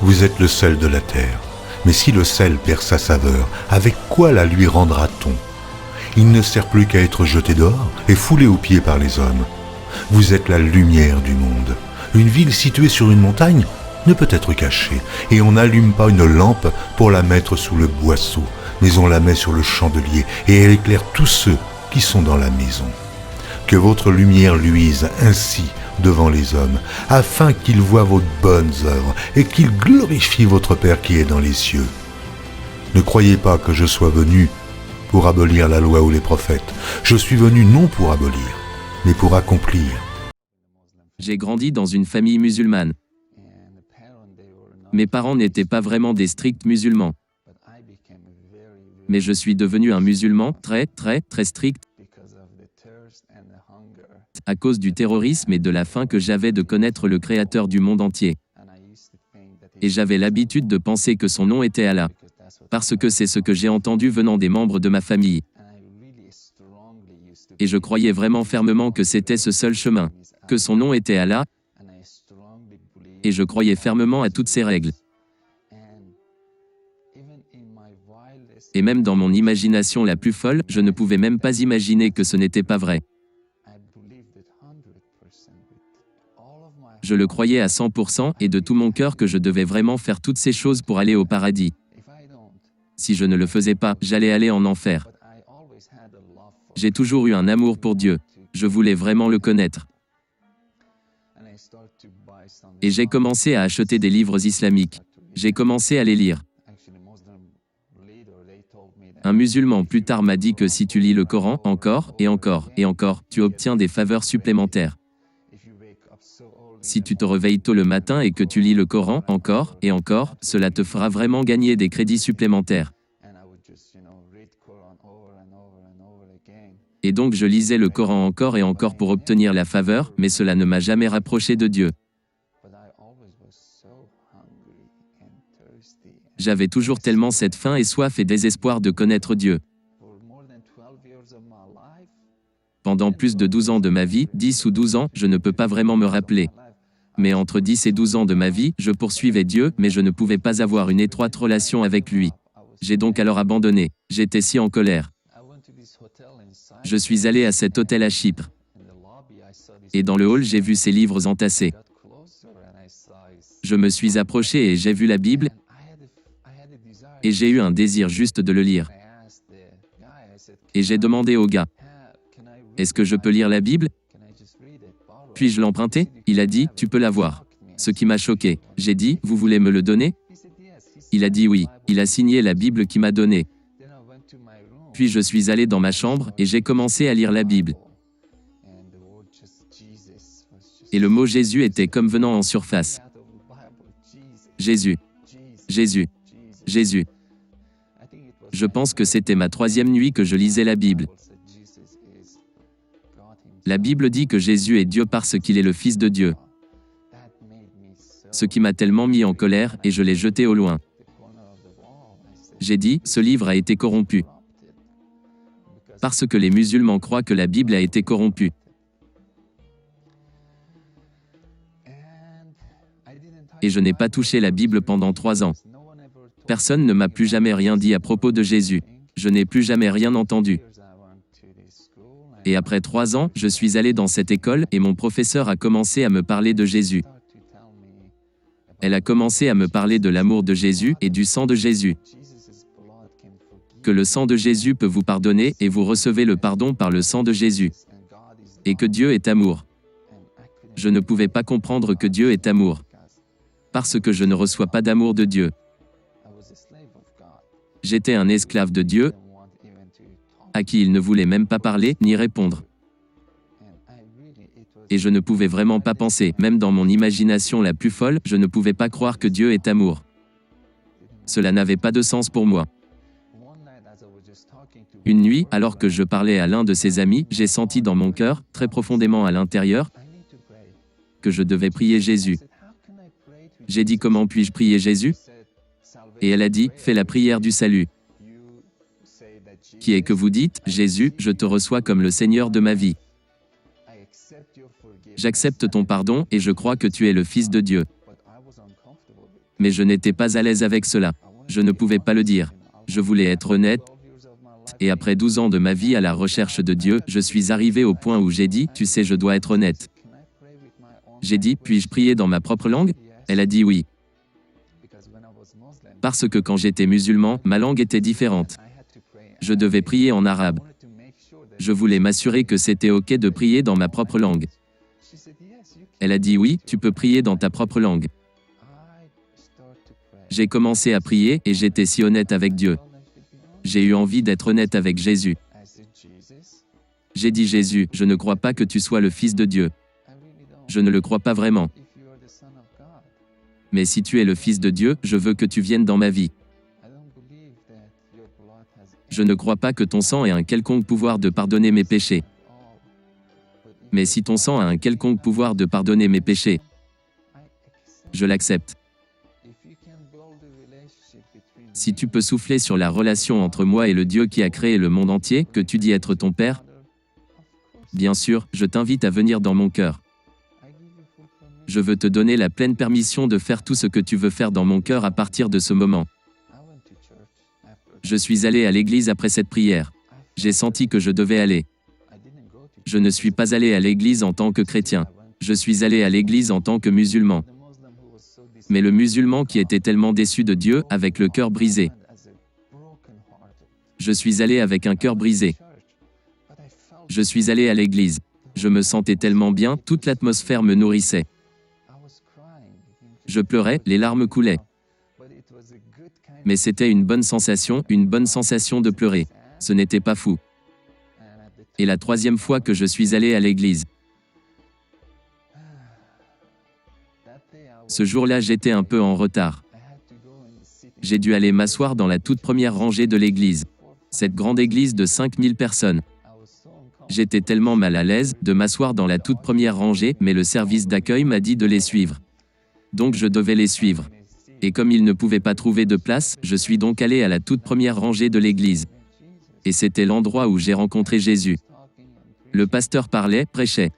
Vous êtes le sel de la terre. Mais si le sel perd sa saveur, avec quoi la lui rendra-t-on? Il ne sert plus qu'à être jeté dehors et foulé aux pieds par les hommes. Vous êtes la lumière du monde. Une ville située sur une montagne ne peut être cachée, et on n'allume pas une lampe pour la mettre sous le boisseau, mais on la met sur le chandelier, et elle éclaire tous ceux qui sont dans la maison. Que votre lumière luise ainsi devant les hommes, afin qu'ils voient vos bonnes œuvres et qu'ils glorifient votre Père qui est dans les cieux. Ne croyez pas que je sois venu pour abolir la loi ou les prophètes. Je suis venu non pour abolir, mais pour accomplir. J'ai grandi dans une famille musulmane. Mes parents n'étaient pas vraiment des stricts musulmans. Mais je suis devenu un musulman très strict à cause du terrorisme et de la faim que j'avais de connaître le Créateur du monde entier. Et j'avais l'habitude de penser que son nom était Allah, parce que c'est ce que j'ai entendu venant des membres de ma famille. Et je croyais vraiment fermement que c'était ce seul chemin, que son nom était Allah, et je croyais fermement à toutes ses règles. Et même dans mon imagination la plus folle, je ne pouvais même pas imaginer que ce n'était pas vrai. Je le croyais à 100% et de tout mon cœur que je devais vraiment faire toutes ces choses pour aller au paradis. Si je ne le faisais pas, j'allais aller en enfer. J'ai toujours eu un amour pour Dieu. Je voulais vraiment le connaître. Et j'ai commencé à acheter des livres islamiques. J'ai commencé à les lire. Un musulman plus tard m'a dit que si tu lis le Coran encore et encore et encore, tu obtiens des faveurs supplémentaires. Si tu te réveilles tôt le matin et que tu lis le Coran encore et encore, cela te fera vraiment gagner des crédits supplémentaires. Et donc je lisais le Coran encore et encore pour obtenir la faveur, mais cela ne m'a jamais rapproché de Dieu. J'avais toujours tellement cette faim et soif et désespoir de connaître Dieu. Pendant plus de 12 ans de ma vie, 10 ou 12 ans, je ne peux pas vraiment me rappeler. Mais entre 10 et 12 ans de ma vie, je poursuivais Dieu, mais je ne pouvais pas avoir une étroite relation avec lui. J'ai donc alors abandonné. J'étais si en colère. Je suis allé à cet hôtel à Chypre. Et dans le hall, j'ai vu ces livres entassés. Je me suis approché et j'ai vu la Bible, et j'ai eu un désir juste de le lire. Et j'ai demandé au gars, « Est-ce que je peux lire la Bible ? Puis-je l'emprunter ?» Il a dit, « Tu peux l'avoir. » Ce qui m'a choqué. J'ai dit, « Vous voulez me le donner ?» Il a dit oui. Il a signé la Bible qu'il m'a donnée. Puis je suis allé dans ma chambre et j'ai commencé à lire la Bible. Et le mot Jésus était comme venant en surface. Jésus. Jésus. Jésus. Je pense que c'était ma 3e nuit que je lisais la Bible. La Bible dit que Jésus est Dieu parce qu'il est le Fils de Dieu. Ce qui m'a tellement mis en colère et je l'ai jeté au loin. J'ai dit, ce livre a été corrompu. Parce que les musulmans croient que la Bible a été corrompue. Et je n'ai pas touché la Bible pendant 3 ans. Personne ne m'a plus jamais rien dit à propos de Jésus. Je n'ai plus jamais rien entendu. Et après 3 ans, je suis allé dans cette école et mon professeur a commencé à me parler de Jésus. Elle a commencé à me parler de l'amour de Jésus et du sang de Jésus. Que le sang de Jésus peut vous pardonner et vous recevez le pardon par le sang de Jésus. Et que Dieu est amour. Je ne pouvais pas comprendre que Dieu est amour. Parce que je ne reçois pas d'amour de Dieu. J'étais un esclave de Dieu, à qui il ne voulait même pas parler ni répondre. Et je ne pouvais vraiment pas penser, même dans mon imagination la plus folle, je ne pouvais pas croire que Dieu est amour. Cela n'avait pas de sens pour moi. Une nuit, alors que je parlais à l'un de ses amis, j'ai senti dans mon cœur, très profondément à l'intérieur, que je devais prier Jésus. J'ai dit, comment puis-je prier Jésus? Et elle a dit, fais la prière du salut. Qui est que vous dites, Jésus, je te reçois comme le Seigneur de ma vie. J'accepte ton pardon et je crois que tu es le Fils de Dieu. Mais je n'étais pas à l'aise avec cela. Je ne pouvais pas le dire. Je voulais être honnête. Et après 12 ans de ma vie à la recherche de Dieu, je suis arrivé au point où j'ai dit, tu sais, je dois être honnête. J'ai dit, puis-je prier dans ma propre langue? Elle a dit oui. Parce que quand j'étais musulman, ma langue était différente. Je devais prier en arabe. Je voulais m'assurer que c'était OK de prier dans ma propre langue. Elle a dit oui, tu peux prier dans ta propre langue. J'ai commencé à prier et j'étais si honnête avec Dieu. J'ai eu envie d'être honnête avec Jésus. J'ai dit Jésus, je ne crois pas que tu sois le Fils de Dieu. Je ne le crois pas vraiment. Mais si tu es le Fils de Dieu, je veux que tu viennes dans ma vie. Je ne crois pas que ton sang ait un quelconque pouvoir de pardonner mes péchés. Mais si ton sang a un quelconque pouvoir de pardonner mes péchés, je l'accepte. Si tu peux souffler sur la relation entre moi et le Dieu qui a créé le monde entier, que tu dis être ton Père, bien sûr, je t'invite à venir dans mon cœur. Je veux te donner la pleine permission de faire tout ce que tu veux faire dans mon cœur à partir de ce moment. Je suis allé à l'église après cette prière. J'ai senti que je devais aller. Je ne suis pas allé à l'église en tant que chrétien. Je suis allé à l'église en tant que musulman. Mais le musulman qui était tellement déçu de Dieu, avec le cœur brisé. Je suis allé avec un cœur brisé. Je suis allé à l'église. Je me sentais tellement bien, toute l'atmosphère me nourrissait. Je pleurais, les larmes coulaient. Mais c'était une bonne sensation de pleurer. Ce n'était pas fou. Et la troisième fois que je suis allé à l'église. Ce jour-là, j'étais un peu en retard. J'ai dû aller m'asseoir dans la toute première rangée de l'église. Cette grande église de 5000 personnes. J'étais tellement mal à l'aise de m'asseoir dans la toute première rangée, mais le service d'accueil m'a dit de les suivre. Donc je devais les suivre. Et comme ils ne pouvaient pas trouver de place, je suis donc allé à la toute première rangée de l'église. Et c'était l'endroit où j'ai rencontré Jésus. Le pasteur parlait, prêchait.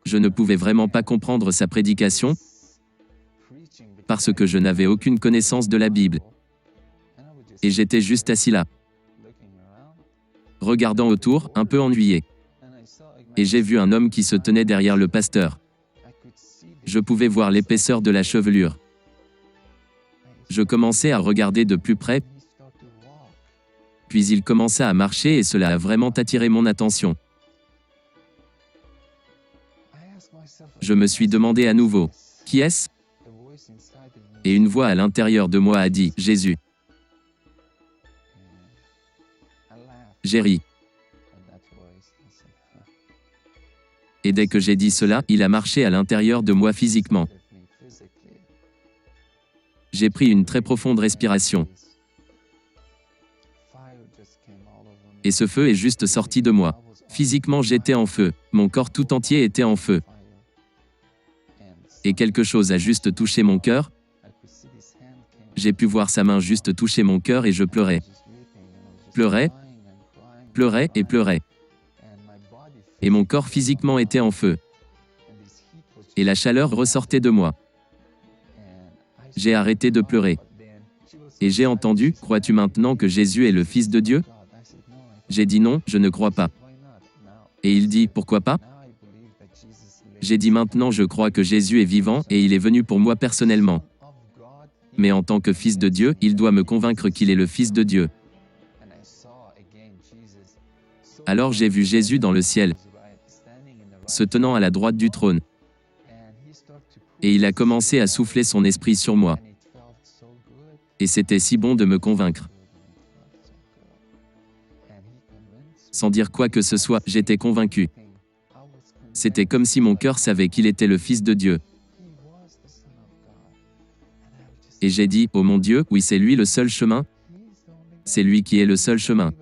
Je ne pouvais vraiment pas comprendre sa prédication, parce que je n'avais aucune connaissance de la Bible. Et j'étais juste assis là, regardant autour, un peu ennuyé. Et j'ai vu un homme qui se tenait derrière le pasteur. Je pouvais voir l'épaisseur de la chevelure. Je commençais à regarder de plus près, puis il commença à marcher et cela a vraiment attiré mon attention. Je me suis demandé à nouveau, qui est-ce? Et une voix à l'intérieur de moi a dit, Jésus. J'ai ri. Et dès que j'ai dit cela, il a marché à l'intérieur de moi physiquement. J'ai pris une très profonde respiration. Et ce feu est juste sorti de moi. Physiquement, j'étais en feu. Mon corps tout entier était en feu. Et quelque chose a juste touché mon cœur. J'ai pu voir sa main juste toucher mon cœur et je pleurais. Pleurais, pleurais et pleurais. Et mon corps physiquement était en feu. Et la chaleur ressortait de moi. J'ai arrêté de pleurer. Et j'ai entendu, crois-tu maintenant que Jésus est le Fils de Dieu? J'ai dit non, je ne crois pas. Et il dit, pourquoi pas? J'ai dit maintenant je crois que Jésus est vivant et il est venu pour moi personnellement. Mais en tant que Fils de Dieu, il doit me convaincre qu'il est le Fils de Dieu. Alors j'ai vu Jésus dans le ciel, se tenant à la droite du trône. Et il a commencé à souffler son esprit sur moi. Et c'était si bon de me convaincre. Sans dire quoi que ce soit, j'étais convaincu. C'était comme si mon cœur savait qu'il était le Fils de Dieu. Et j'ai dit, oh mon Dieu, oui c'est lui le seul chemin. C'est lui qui est le seul chemin.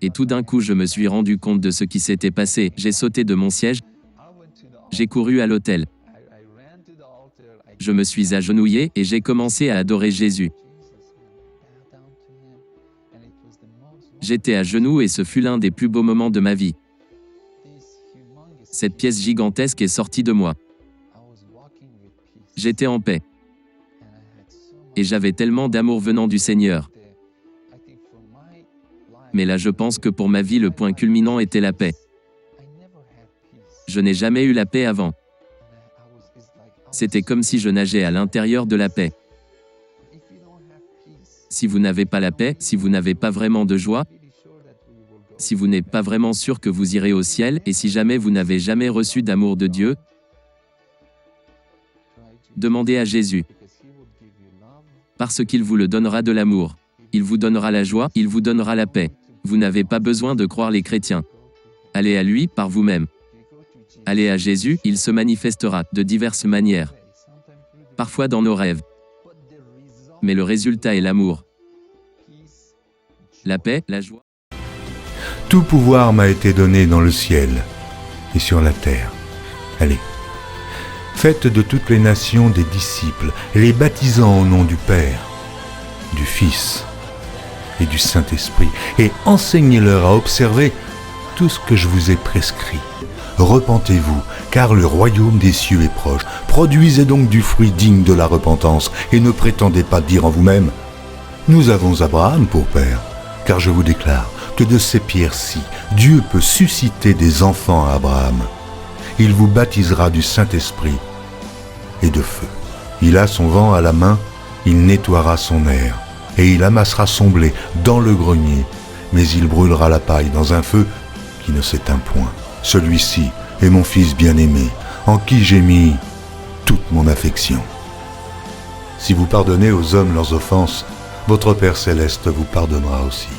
Et tout d'un coup je me suis rendu compte de ce qui s'était passé. J'ai sauté de mon siège. J'ai couru à l'autel. Je me suis agenouillé et j'ai commencé à adorer Jésus. J'étais à genoux et ce fut l'un des plus beaux moments de ma vie. Cette pièce gigantesque est sortie de moi. J'étais en paix. Et j'avais tellement d'amour venant du Seigneur. Mais là je pense que pour ma vie le point culminant était la paix. Je n'ai jamais eu la paix avant. C'était comme si je nageais à l'intérieur de la paix. Si vous n'avez pas la paix, si vous n'avez pas vraiment de joie, si vous n'êtes pas vraiment sûr que vous irez au ciel, et si jamais vous n'avez jamais reçu d'amour de Dieu, demandez à Jésus. Parce qu'il vous le donnera de l'amour. Il vous donnera la joie, il vous donnera la paix. Vous n'avez pas besoin de croire les chrétiens. Allez à lui par vous-même. Allez à Jésus, il se manifestera de diverses manières. Parfois dans nos rêves. Mais le résultat est l'amour. La paix, la joie. Tout pouvoir m'a été donné dans le ciel et sur la terre. Allez, faites de toutes les nations des disciples, les baptisant au nom du Père, du Fils et du Saint-Esprit, et enseignez-leur à observer tout ce que je vous ai prescrit. Repentez-vous, car le royaume des cieux est proche. Produisez donc du fruit digne de la repentance, et ne prétendez pas dire en vous-même « Nous avons Abraham pour père », car je vous déclare que de ces pierres-ci, Dieu peut susciter des enfants à Abraham. Il vous baptisera du Saint-Esprit et de feu. Il a son vent à la main, il nettoiera son aire, et il amassera son blé dans le grenier, mais il brûlera la paille dans un feu qui ne s'éteint point. Celui-ci est mon Fils bien-aimé, en qui j'ai mis toute mon affection. Si vous pardonnez aux hommes leurs offenses, votre Père céleste vous pardonnera aussi.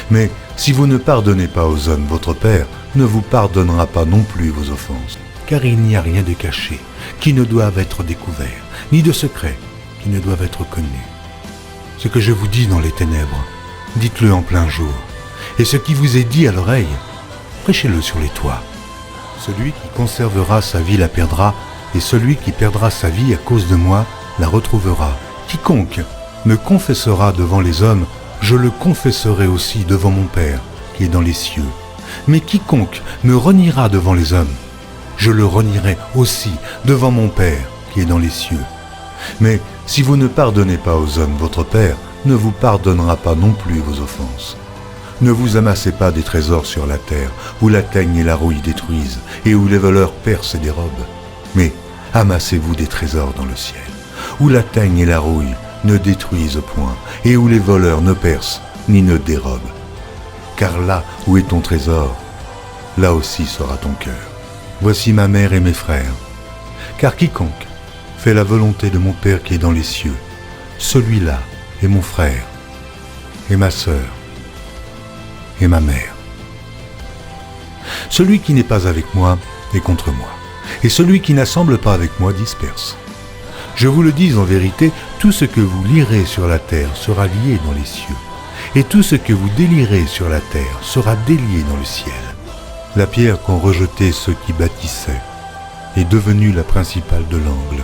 Mais si vous ne pardonnez pas aux hommes, votre Père ne vous pardonnera pas non plus vos offenses. Car il n'y a rien de caché qui ne doive être découvert, ni de secret qui ne doive être connu. Ce que je vous dis dans les ténèbres, dites-le en plein jour. Et ce qui vous est dit à l'oreille, prêchez-le sur les toits. Celui qui conservera sa vie la perdra, et celui qui perdra sa vie à cause de moi la retrouvera. Quiconque me confessera devant les hommes, je le confesserai aussi devant mon Père qui est dans les cieux. Mais quiconque me reniera devant les hommes, je le renierai aussi devant mon Père qui est dans les cieux. Mais si vous ne pardonnez pas aux hommes, votre Père ne vous pardonnera pas non plus vos offenses. Ne vous amassez pas des trésors sur la terre, où la teigne et la rouille détruisent, et où les voleurs percent et dérobent. Mais amassez-vous des trésors dans le ciel, où la teigne et la rouille ne détruisent point, et où les voleurs ne percent ni ne dérobent. Car là où est ton trésor, là aussi sera ton cœur. Voici ma mère et mes frères. Car quiconque fait la volonté de mon Père qui est dans les cieux, celui-là est mon frère, et ma sœur, et ma mère. Celui qui n'est pas avec moi est contre moi, et celui qui n'assemble pas avec moi disperse. Je vous le dis en vérité, tout ce que vous lirez sur la terre sera lié dans les cieux, et tout ce que vous délierez sur la terre sera délié dans le ciel. La pierre qu'ont rejetée ceux qui bâtissaient est devenue la principale de l'angle.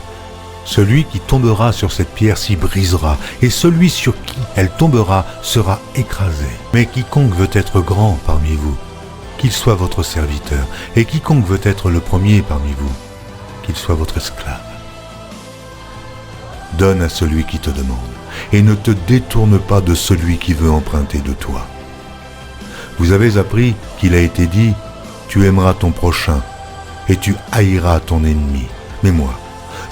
Celui qui tombera sur cette pierre s'y brisera, et celui sur qui elle tombera sera écrasé. Mais quiconque veut être grand parmi vous, qu'il soit votre serviteur, et quiconque veut être le premier parmi vous, qu'il soit votre esclave. Donne à celui qui te demande, et ne te détourne pas de celui qui veut emprunter de toi. Vous avez appris qu'il a été dit, tu aimeras ton prochain, et tu haïras ton ennemi. Mais moi,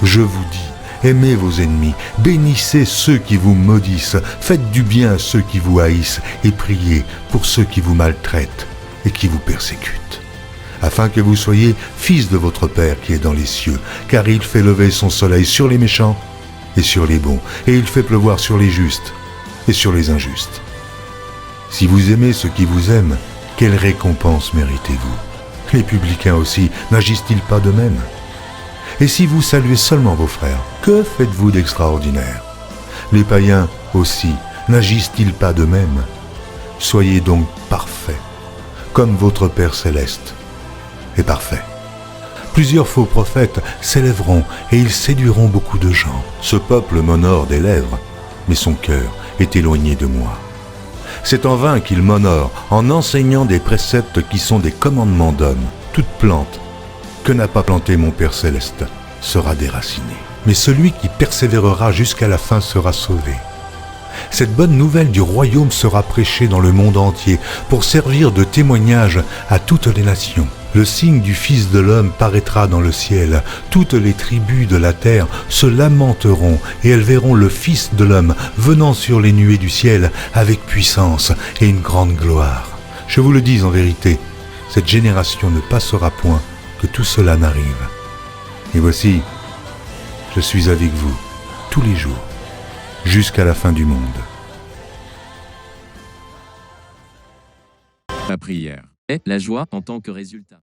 je vous dis, aimez vos ennemis, bénissez ceux qui vous maudissent, faites du bien à ceux qui vous haïssent, et priez pour ceux qui vous maltraitent et qui vous persécutent, afin que vous soyez fils de votre Père qui est dans les cieux, car il fait lever son soleil sur les méchants et sur les bons, et il fait pleuvoir sur les justes et sur les injustes. Si vous aimez ceux qui vous aiment, quelle récompense méritez-vous? Les publicains aussi, n'agissent-ils pas de même? Et si vous saluez seulement vos frères, que faites-vous d'extraordinaire? Les païens aussi, n'agissent-ils pas de même? Soyez donc parfaits, comme votre Père céleste est parfait. Plusieurs faux prophètes s'élèveront et ils séduiront beaucoup de gens. Ce peuple m'honore des lèvres, mais son cœur est éloigné de moi. C'est en vain qu'il m'honore en enseignant des préceptes qui sont des commandements d'hommes. Toute plante que n'a pas plantée mon Père céleste sera déraciné. Mais celui qui persévérera jusqu'à la fin sera sauvé. Cette bonne nouvelle du royaume sera prêchée dans le monde entier pour servir de témoignage à toutes les nations. Le signe du Fils de l'homme paraîtra dans le ciel. Toutes les tribus de la terre se lamenteront et elles verront le Fils de l'homme venant sur les nuées du ciel avec puissance et une grande gloire. Je vous le dis en vérité, cette génération ne passera point que tout cela n'arrive. Et voici, je suis avec vous tous les jours, jusqu'à la fin du monde. La prière est la joie en tant que résultat.